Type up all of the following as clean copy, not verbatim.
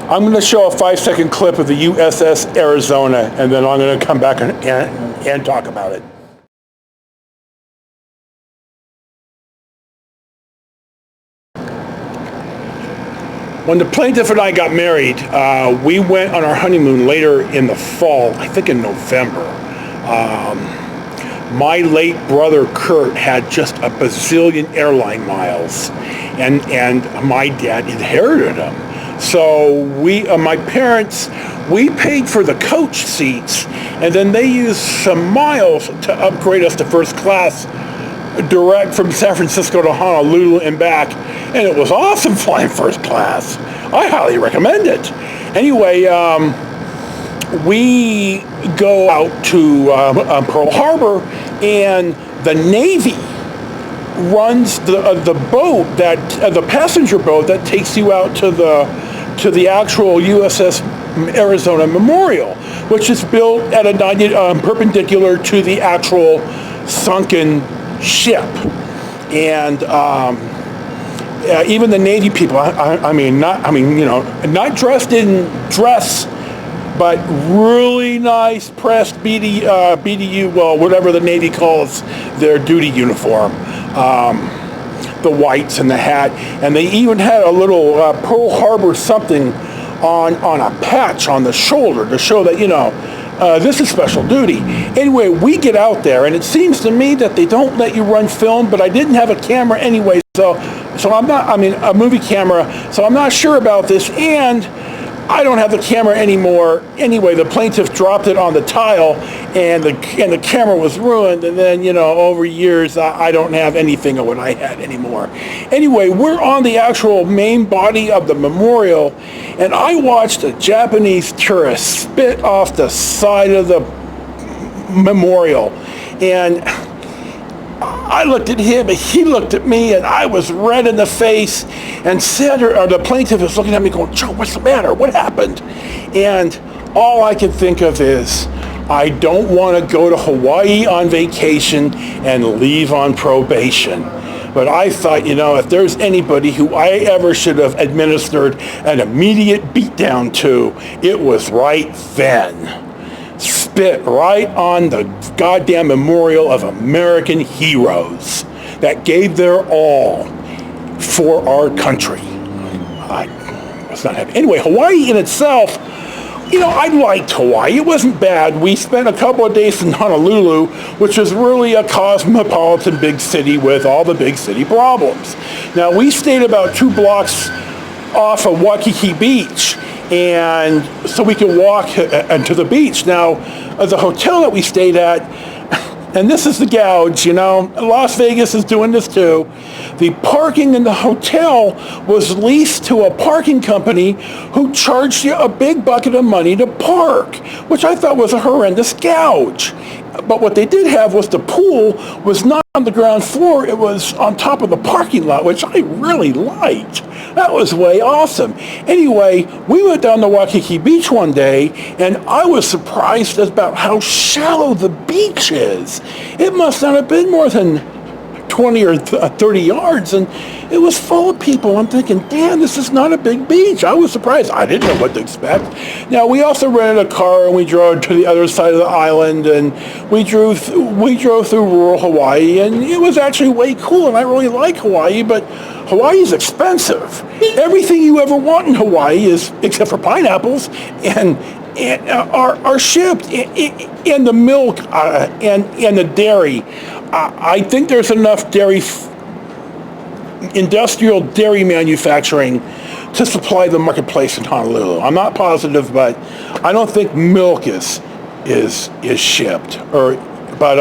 I'm going to show a 5-second clip of the USS Arizona, and then I'm going to come back and talk about it. When the plaintiff and I got married, we went on our honeymoon later in the fall, I think in November. My late brother Kurt had just a bazillion airline miles, and my dad inherited them. So my parents, we paid for the coach seats, and then they used some miles to upgrade us to first class direct from San Francisco to Honolulu and back, and it was awesome flying first class. I highly recommend it. Anyway, we go out to Pearl Harbor, and the Navy runs the boat that the passenger boat that takes you out to the actual USS Arizona Memorial, which is built at a 90 perpendicular to the actual sunken ship. And even the Navy people, not dressed in dress, but really nice pressed BDU, well, whatever the Navy calls their duty uniform. The whites and the hat, and they even had a little Pearl Harbor something on a patch on the shoulder to show that, this is special duty. Anyway, we get out there, and it seems to me that they don't let you run film, but I didn't have a camera anyway, so I'm not, a movie camera, so I'm not sure about this, and I don't have the camera anymore. Anyway, the plaintiff dropped it on the tile, and the camera was ruined, and then, over years, I don't have anything of what I had anymore. Anyway, we're on the actual main body of the memorial, and I watched a Japanese tourist spit off the side of the memorial, and I looked at him, and he looked at me, and I was red in the face, and the plaintiff was looking at me going, "Joe, what's the matter? What happened?" And all I could think of is, I don't want to go to Hawaii on vacation and leave on probation. But I thought, if there's anybody who I ever should have administered an immediate beatdown to, it was right then. Spit right on the goddamn memorial of American heroes that gave their all for our country. I was not happy. Anyway, Hawaii in itself, I liked Hawaii. It wasn't bad. We spent a couple of days in Honolulu, which is really a cosmopolitan big city with all the big city problems. Now, we stayed about 2 blocks off of Waikiki Beach, and so we could walk to the beach. Now, the hotel that we stayed at, and this is the gouge, Las Vegas is doing this too. The parking in the hotel was leased to a parking company who charged you a big bucket of money to park, which I thought was a horrendous gouge. But what they did have was the pool was not on the ground floor, it was on top of the parking lot, which I really liked. That was way awesome. Anyway, we went down to Waikiki Beach one day, and I was surprised about how shallow the beach is. It must not have been more than 20 or 30 yards, and it was full of people. I'm thinking, damn, this is not a big beach. I was surprised. I didn't know what to expect. Now, we also rented a car, and we drove to the other side of the island, and we drove through rural Hawaii, and it was actually way cool, and I really like Hawaii, but Hawaii is expensive. Everything you ever want in Hawaii is, except for pineapples, and are shipped, and the milk and the dairy. I think there's enough industrial dairy manufacturing to supply the marketplace in Honolulu. I'm not positive, but I don't think milk is shipped. But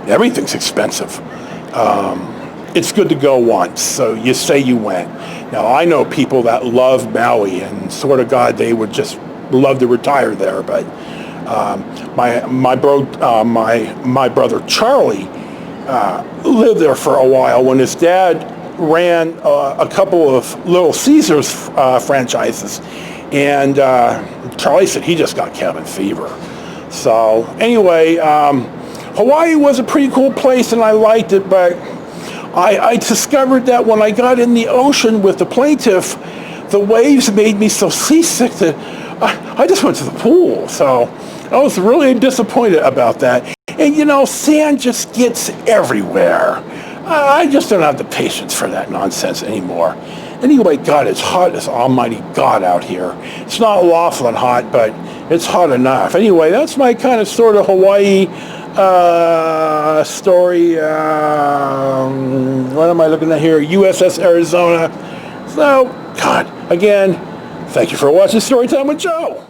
everything's expensive. It's good to go once, so you say you went. Now, I know people that love Maui, and sort of God, they would just love to retire there. But my brother Charlie lived there for a while when his dad ran a couple of Little Caesars franchises, and Charlie said he just got cabin fever. So anyway, Hawaii was a pretty cool place, and I liked it, but I discovered that when I got in the ocean with the plaintiff, the waves made me so seasick that I just went to the pool. So I was really disappointed about that. And you know, sand just gets everywhere. I just don't have the patience for that nonsense anymore. Anyway, God, it's hot as almighty God out here. It's not Laughlin hot, but it's hot enough. Anyway, that's my kind of sort of Hawaii story. What am I looking at here? USS Arizona. So, God, again, thank you for watching Storytime with Joe.